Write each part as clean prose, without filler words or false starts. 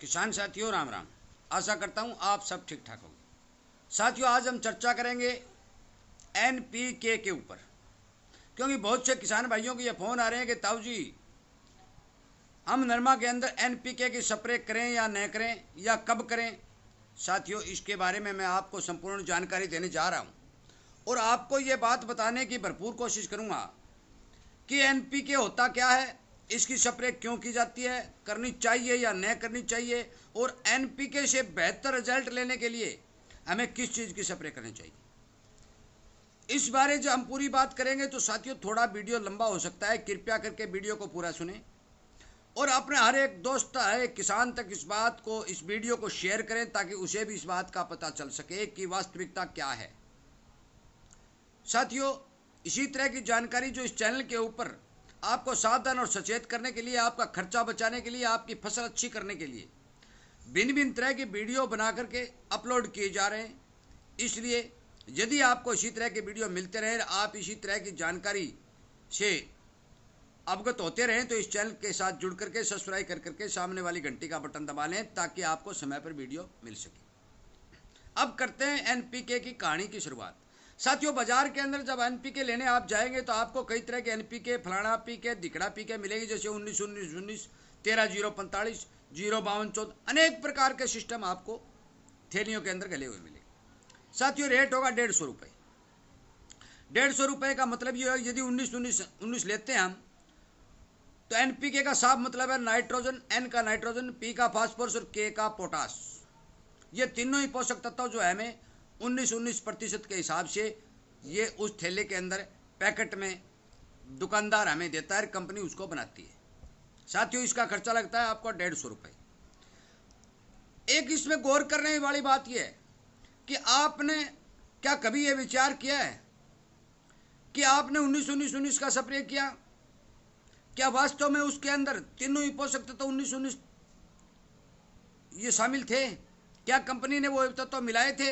किसान साथियों राम राम। आशा करता हूँ आप सब ठीक ठाक होंगे। साथियों आज हम चर्चा करेंगे एनपीके के ऊपर, क्योंकि बहुत से किसान भाइयों के ये फ़ोन आ रहे हैं कि ताऊ जी हम नरमा के अंदर एनपीके की स्प्रे करें या न करें या कब करें। साथियों इसके बारे में मैं आपको संपूर्ण जानकारी देने जा रहा हूँ और आपको ये बात बताने की भरपूर कोशिश करूँगा कि एनपीके होता क्या है, इसकी स्प्रे क्यों की जाती है, करनी चाहिए या न करनी चाहिए, और एनपीके से बेहतर रिजल्ट लेने के लिए हमें किस चीज़ की स्प्रे करनी चाहिए। इस बारे जब हम पूरी बात करेंगे तो साथियों थोड़ा वीडियो लंबा हो सकता है, कृपया करके वीडियो को पूरा सुने और अपने हर एक दोस्त हर एक किसान तक इस बात को इस वीडियो को शेयर करें ताकि उसे भी इस बात का पता चल सके कि वास्तविकता क्या है। साथियों इसी तरह की जानकारी जो इस चैनल के ऊपर आपको सावधान और सचेत करने के लिए, आपका खर्चा बचाने के लिए, आपकी फसल अच्छी करने के लिए भिन्न भिन्न तरह की वीडियो बना करके अपलोड किए जा रहे हैं। इसलिए यदि आपको इसी तरह के वीडियो मिलते रहे, आप इसी तरह की जानकारी से अवगत होते रहें तो इस चैनल के साथ जुड़ करके सब्सक्राइब कर करके सामने वाली घंटी का बटन दबा लें ताकि आपको समय पर वीडियो मिल सके। अब करते हैं एनपीके की कहानी की शुरुआत। साथियों बाजार के अंदर जब एनपीके लेने आप जाएंगे तो आपको कई तरह के एनपीके, फलाना पीके, दिखड़ा पीके मिलेगी, जैसे 19-19-19, 13-0-45, 0-52-14, अनेक प्रकार के सिस्टम आपको थैलियों के अंदर गले हुए मिलेंगे। साथियों रेट होगा 150 रुपये। 150 रुपये का मतलब ये है यदि 19-19-19 लेते हैं हम तो एनपीके का साफ मतलब है नाइट्रोजन, एन का नाइट्रोजन, पी का फास्फोरस और के का पोटास। ये तीनों ही पोषक तत्व जो है हमें 19-19% के हिसाब से ये उस थैले के अंदर पैकेट में दुकानदार हमें देता है, कंपनी उसको बनाती है। साथियों इसका खर्चा लगता है आपको 150 रुपये। एक इसमें गौर करने वाली बात यह है कि आपने क्या कभी ये विचार किया है कि आपने 19-19-19 का स्प्रे किया, क्या वास्तव में उसके अंदर तीनों ही पोषक तत्व 19-19 ये शामिल थे? क्या कंपनी ने वो तत्व मिलाए थे?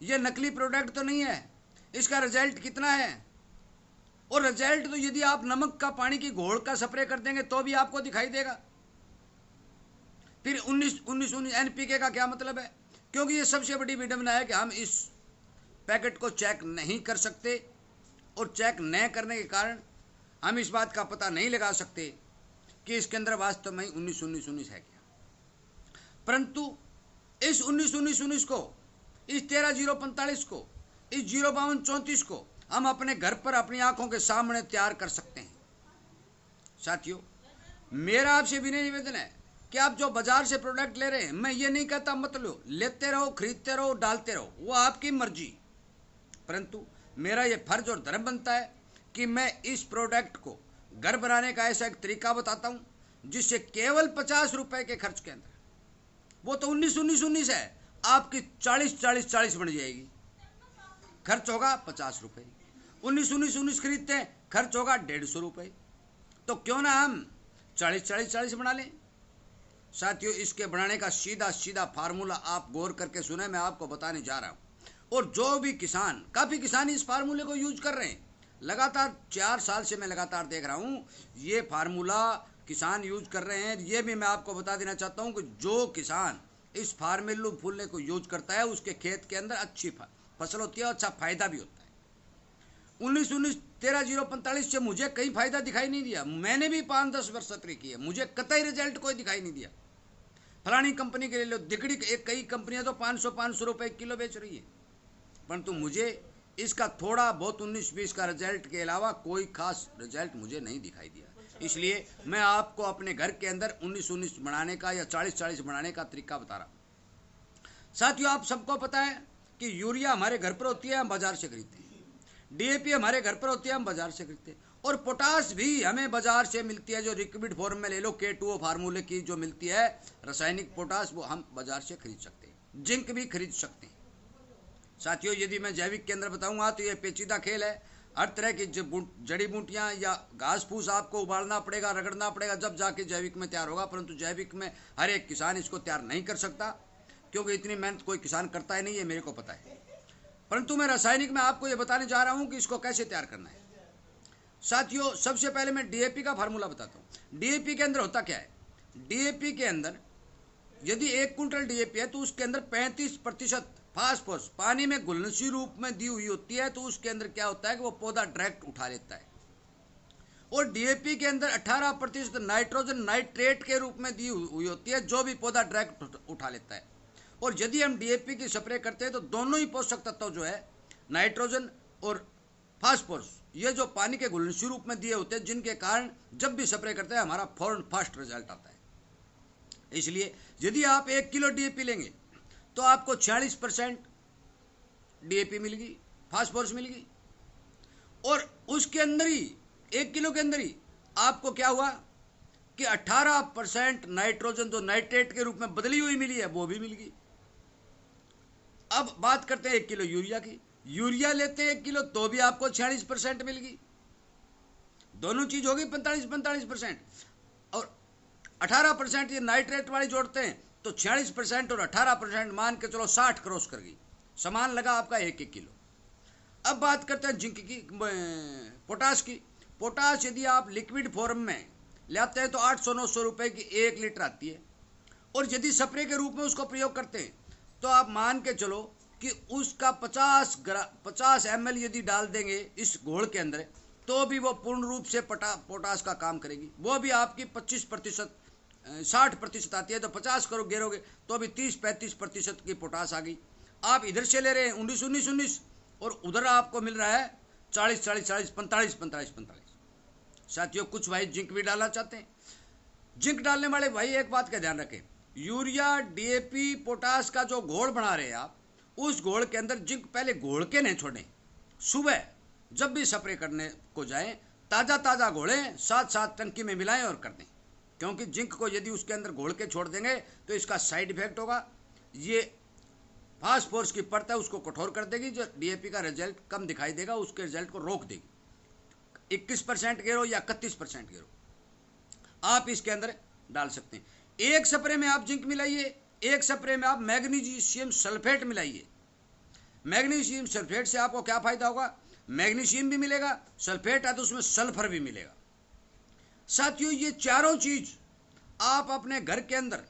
ये नकली प्रोडक्ट तो नहीं है? इसका रिजल्ट कितना है? और रिजल्ट तो यदि आप नमक का पानी की घोल का स्प्रे कर देंगे तो भी आपको दिखाई देगा। फिर 19-19-19 एनपीके का क्या मतलब है? क्योंकि ये सबसे बड़ी विडंबना है कि हम इस पैकेट को चेक नहीं कर सकते और चेक न करने के कारण हम इस बात का पता नहीं लगा सकते कि इसके अंदर वास्तव में 19-19-19 है क्या। परंतु इस 19-19-19 को, इस 13-0-45 को, इस 0-52-34 को हम अपने घर पर अपनी आंखों के सामने तैयार कर सकते हैं। साथियों मेरा आपसे विनय निवेदन है कि आप जो बाजार से प्रोडक्ट ले रहे हैं, मैं ये नहीं कहता मत लो, लेते रहो, खरीदते रहो, डालते रहो, वो आपकी मर्जी। परंतु मेरा ये फर्ज और धर्म बनता है कि मैं इस प्रोडक्ट को घर बनाने का ऐसा एक तरीका बताता हूं जिससे केवल 50 रुपए के खर्च के अंदर, वो तो 19-19-19 है, आपकी 40-40-40 बन जाएगी। खर्च होगा 50 रुपये। 19-19-19 खरीदते हैं, खर्च होगा 150 रुपये। तो क्यों ना हम 40-40-40 बना लें। साथियों इसके बनाने का सीधा सीधा फार्मूला आप गौर करके सुने, मैं आपको बताने जा रहा हूं। और जो भी किसान, काफ़ी किसान इस फार्मूले को यूज कर रहे हैं, लगातार 4 साल से मैं लगातार देख रहा हूं ये फार्मूला किसान यूज कर रहे हैं। ये भी मैं आपको बता देना चाहता हूं कि जो किसान इस फार्मूले फूलने को यूज करता है उसके खेत के अंदर अच्छी फसल होती है और अच्छा फायदा भी होता है। 19-19 13-0-45 से मुझे कई फायदा दिखाई नहीं दिया। मैंने भी 5-10 वर्ष स्प्रे किए, मुझे कतई रिजल्ट कोई दिखाई नहीं दिया। फलानी कंपनी के ले लो, दिगड़ी कई कंपनियां तो 500-500 रुपये किलो बेच रही है, परंतु मुझे इसका थोड़ा बहुत 19-20 का रिजल्ट के अलावा कोई खास रिजल्ट मुझे नहीं दिखाई दिया। इसलिए मैं आपको अपने घर के अंदर 19-19 बनाने का या 40-40 बनाने का तरीका बता रहा हूँ। साथियों आप सबको पता है कि यूरिया हमारे घर पर होती है, हम बाजार से खरीदते हैं। डीएपी हमारे घर पर होती है, हम बाजार से खरीदते हैं। और पोटास भी हमें बाजार से मिलती है, जो लिक्विड फॉर्म में ले लो, K2O फार्मूले की जो मिलती है रासायनिक पोटास, वो हम बाजार से खरीद सकते हैं। जिंक भी खरीद सकते हैं। साथियों यदि मैं जैविक के अंदर बताऊंगा तो ये पेचीदा खेल है। हर तरह की जड़ी बूटियाँ या घास फूस आपको उबालना पड़ेगा, रगड़ना पड़ेगा, जब जाके जैविक में तैयार होगा। परंतु जैविक में हर एक किसान इसको तैयार नहीं कर सकता, क्योंकि इतनी मेहनत कोई किसान करता ही नहीं है, मेरे को पता है। परंतु मैं रासायनिक में आपको ये बताने जा रहा हूँ कि इसको कैसे तैयार करना है। साथियों सबसे पहले मैं डीएपी का फार्मूला बताता हूँ। डीएपी के अंदर होता क्या है? डीएपी के अंदर यदि 1 कुंटल डीएपी है तो उसके अंदर 35% फास्फोरस पानी में घुलनशील रूप में दी हुई होती है, तो उसके अंदर क्या होता है कि वो पौधा डायरेक्ट उठा लेता है। और डीएपी के अंदर 18% नाइट्रोजन नाइट्रेट के रूप में दी हुई होती है, जो भी पौधा डायरेक्ट उठा लेता है। और यदि हम डीएपी की स्प्रे करते हैं तो दोनों ही पोषक तत्व जो है नाइट्रोजन और फास्फोरस, ये जो पानी के घुलनशील रूप में दिए होते हैं, जिनके कारण जब भी स्प्रे करते हैं हमारा फौरन फास्ट रिजल्ट आता है। इसलिए यदि आप 1 किलो डीएपी लेंगे तो आपको 46% डीएपी मिलेगी, फास्फोरस मिलेगी। और उसके अंदर ही 1 किलो के अंदर ही आपको क्या हुआ कि 18% नाइट्रोजन जो नाइट्रेट के रूप में बदली हुई मिली है वो भी मिल गई। अब बात करते हैं 1 किलो यूरिया की। यूरिया लेते हैं 1 किलो तो भी आपको 46% मिल गई। दोनों चीज होगी 45% और 18% ये नाइट्रेट वाली जोड़ते हैं तो 46% और 18% मान के चलो 60 क्रॉस कर गई, समान लगा आपका 1-1 किलो। अब बात करते हैं जिंक की, पोटाश की। पोटाश यदि आप लिक्विड फॉर्म में लाते हैं तो 800-900 रुपए की 1 लीटर आती है। और यदि स्प्रे के रूप में उसको प्रयोग करते हैं तो आप मान के चलो कि उसका 50 ml यदि डाल देंगे इस घोल के अंदर तो भी वो पूर्ण रूप से पोटाश का काम करेगी। वो भी आपकी 25% 60% आती है, तो 50 करो गिरोगे तो भी 30-35% की पोटाश आ गई। आप इधर से ले रहे हैं 19 और उधर आपको मिल रहा है 40 45। साथियों कुछ भाई जिंक भी डालना चाहते हैं। जिंक डालने वाले भाई एक बात का ध्यान रखें, यूरिया डीएपी पोटाश का जो घोल बना रहे हैं आप, उस घोल के अंदर जिंक पहले घोल के नहीं छोड़ें। सुबह जब भी स्प्रे करने को जाएं ताज़ा घोलें, साथ टंकी में मिलाएं और कर दें। क्योंकि जिंक को यदि उसके अंदर घोल के छोड़ देंगे तो इसका साइड इफेक्ट होगा, ये फास्फोरस की परत है उसको कठोर कर देगी, जो डीएपी का रिजल्ट कम दिखाई देगा उसके रिजल्ट को रोक देगी। 21% गिरो या 31% गिरो आप इसके अंदर डाल सकते हैं। एक स्प्रे में आप जिंक मिलाइए, एक स्प्रे में आप मैग्नीशियम सल्फेट मिलाइए। मैग्नीशियम सल्फेट से आपको क्या फायदा होगा, मैग्नीशियम भी मिलेगा, सल्फेट है तो उसमें सल्फर भी मिलेगा। साथियों ये चारों चीज आप अपने घर के अंदर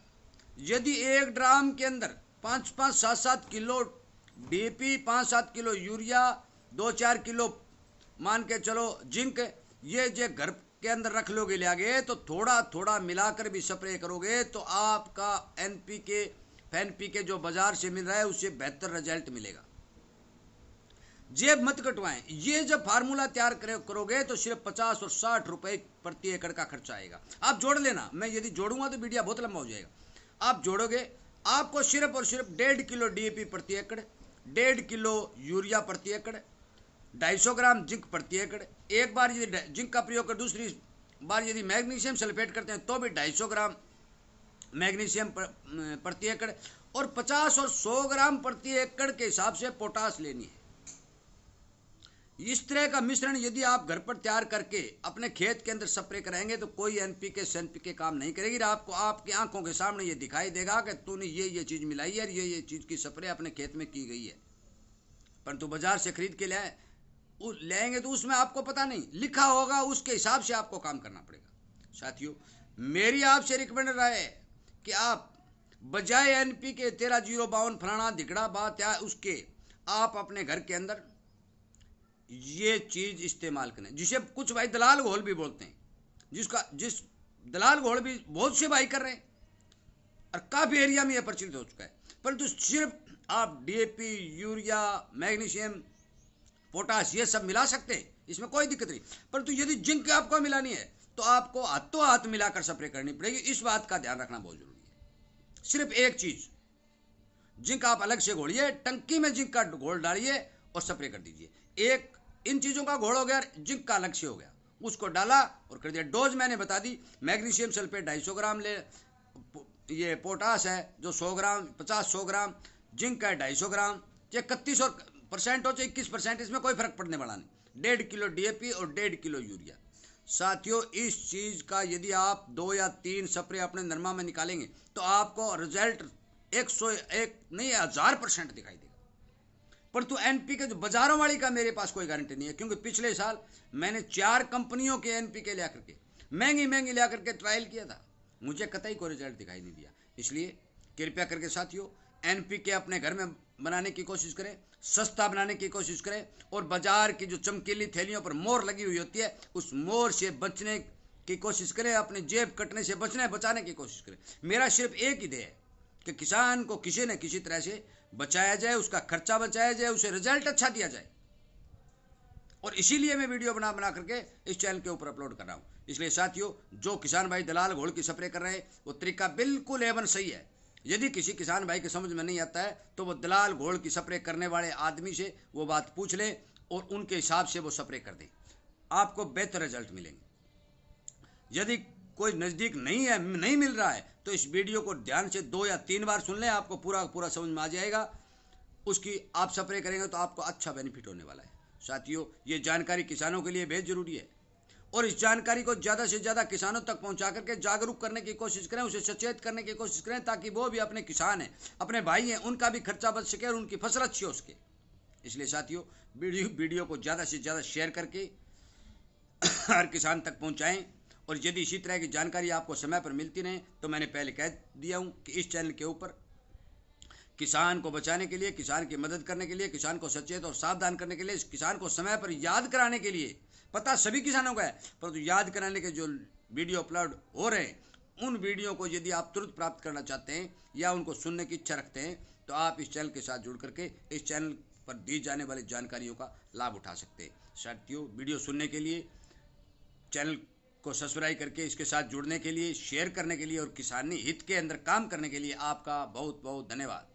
यदि 1 ड्राम के अंदर 5-5, 7-7 kilo DAP, 5-7 kilo urea, 2-4 kilo मान के चलो जिंक, ये जो घर के अंदर रख लोगे ले आगे तो थोड़ा मिलाकर भी स्प्रे करोगे तो आपका एनपीके जो बाजार से मिल रहा है उससे बेहतर रिजल्ट मिलेगा। जेब मत कटवाएं। ये जब फार्मूला तैयार करोगे तो सिर्फ 50 और 60 रुपए प्रति एकड़ का खर्चा आएगा। आप जोड़ लेना, मैं यदि जोड़ूंगा तो वीडियो बहुत लंबा हो जाएगा। आप जोड़ोगे आपको सिर्फ और सिर्फ 1.5 किलो डीएपी प्रति एकड़, 1.5 किलो यूरिया प्रति एकड़, 250 ग्राम जिंक प्रति एकड़। एक बार यदि जिंक का प्रयोग कर दूसरी बार यदि मैग्नीशियम सल्फेट करते हैं तो भी 250 ग्राम मैग्नीशियम प्रति एकड़ और 50 और 100 ग्राम प्रति एकड़ के हिसाब से पोटाश लेनी है। इस तरह का मिश्रण यदि आप घर पर तैयार करके अपने खेत के अंदर स्प्रे कराएंगे तो कोई एनपीके काम नहीं करेगी। आपको आपकी आंखों के सामने ये दिखाई देगा कि तूने ये चीज मिलाई है और ये चीज की स्प्रे अपने खेत में की गई है। परंतु बाजार से खरीद के लाएंगे तो उसमें आपको पता नहीं लिखा होगा, उसके हिसाब से आपको काम करना पड़ेगा। साथियों मेरी आपसे रिकमेंड राय है कि आप बजाय एनपीके 13-0-52 फलाना धिकड़ा बात या उसके आप अपने घर के अंदर ये चीज इस्तेमाल करें, जिसे कुछ भाई दलाल घोल भी बोलते हैं, जिस दलाल घोल भी बहुत से भाई कर रहे हैं और काफी एरिया में यह प्रचलित हो चुका है। परंतु सिर्फ आप डीएपी, यूरिया, मैग्नीशियम, पोटाश ये सब मिला सकते हैं, इसमें कोई दिक्कत नहीं। परंतु यदि जिंक आपको मिलानी है तो आपको हाथों हाथ मिलाकर स्प्रे करनी पड़ेगी। इस बात का ध्यान रखना बहुत जरूरी है। सिर्फ एक चीज, जिंक आप अलग से घोलिए, टंकी में जिंक का घोल डालिए और स्प्रे कर दीजिए। एक इन चीजों का घोल हो गया, जिंक का अलग से हो गया, उसको डाला और कर दिया। डोज मैंने बता दी, मैग्नीशियम सल्फेट 250 ग्राम ले, ये पोटाश है जो 100 ग्राम, 50-100 ग्राम, जिंक है 250 ग्राम, चाहे 31% हो चाहे 21%, इसमें कोई फर्क पड़ने वाला नहीं। 1.5 किलो डीएपी और 1.5 किलो यूरिया। साथियों इस चीज का यदि आप 2 या 3 स्प्रे अपने नरमा में निकालेंगे तो आपको रिजल्ट 101 नहीं 1000% दिखाई देगा। परंतु एनपीके जो बाजारों वाली का मेरे पास कोई गारंटी नहीं है, क्योंकि पिछले साल मैंने 4 कंपनियों के एनपीके लिया करके महंगी ला करके ट्रायल किया था, मुझे कतई कोई रिजल्ट दिखाई नहीं दिया। इसलिए कृपया करके साथियों एनपीके अपने घर में बनाने की कोशिश करें, सस्ता बनाने की कोशिश करें, और बाजार की जो चमकीली थैलियों पर मोहर लगी हुई होती है उस मोहर से बचने की कोशिश करें, अपनी जेब कटने से बचाने की कोशिश करें। मेरा सिर्फ एक ही ध्येय है कि किसान को किसी न किसी तरह से बचाया जाए, उसका खर्चा बचाया जाए, उसे रिजल्ट अच्छा दिया जाए, और इसीलिए मैं वीडियो बना बना करके इस चैनल के ऊपर अपलोड कर रहा हूँ। इसलिए साथियों, जो किसान भाई दलाल घोल की स्प्रे कर रहे हैं वो तरीका बिल्कुल एवन सही है। यदि किसी किसान भाई के समझ में नहीं आता है तो वो दलाल घोल की स्प्रे करने वाले आदमी से वो बात पूछ ले और उनके हिसाब से वो स्प्रे कर दे, आपको बेहतर रिजल्ट मिलेंगे। यदि कोई नज़दीक नहीं मिल रहा है तो इस वीडियो को ध्यान से 2 या 3 बार सुन लें, आपको पूरा समझ में आ जाएगा। उसकी आप स्प्रे करेंगे तो आपको अच्छा बेनिफिट होने वाला है। साथियों, ये जानकारी किसानों के लिए बेहद जरूरी है, और इस जानकारी को ज़्यादा से ज़्यादा किसानों तक पहुंचा करके जागरूक करने की कोशिश करें, उसे सचेत करने की कोशिश करें, ताकि वो भी अपने किसान हैं, अपने भाई हैं, उनका भी खर्चा बच सके और उनकी फसल अच्छी हो सके। इसलिए साथियों, वीडियो को ज़्यादा से ज़्यादा शेयर करके हर किसान तक पहुँचाएँ। और यदि इसी तरह की जानकारी आपको समय पर मिलती रहे तो मैंने पहले कह दिया हूँ कि इस चैनल के ऊपर किसान को बचाने के लिए, किसान की मदद करने के लिए, किसान को सचेत और सावधान करने के लिए, किसान को समय पर याद कराने के लिए, पता सभी किसानों का है परंतु याद कराने के जो वीडियो अपलोड हो रहे हैं उन वीडियो को यदि आप तुरंत प्राप्त करना चाहते हैं या उनको सुनने की इच्छा रखते हैं तो आप इस चैनल के साथ जुड़ करके इस चैनल पर दी जाने वाली जानकारियों का लाभ उठा सकते हैं। साथियों, वीडियो सुनने के लिए, चैनल को सब्सक्राइब करके इसके साथ जुड़ने के लिए, शेयर करने के लिए और किसानी हित के अंदर काम करने के लिए आपका बहुत बहुत धन्यवाद।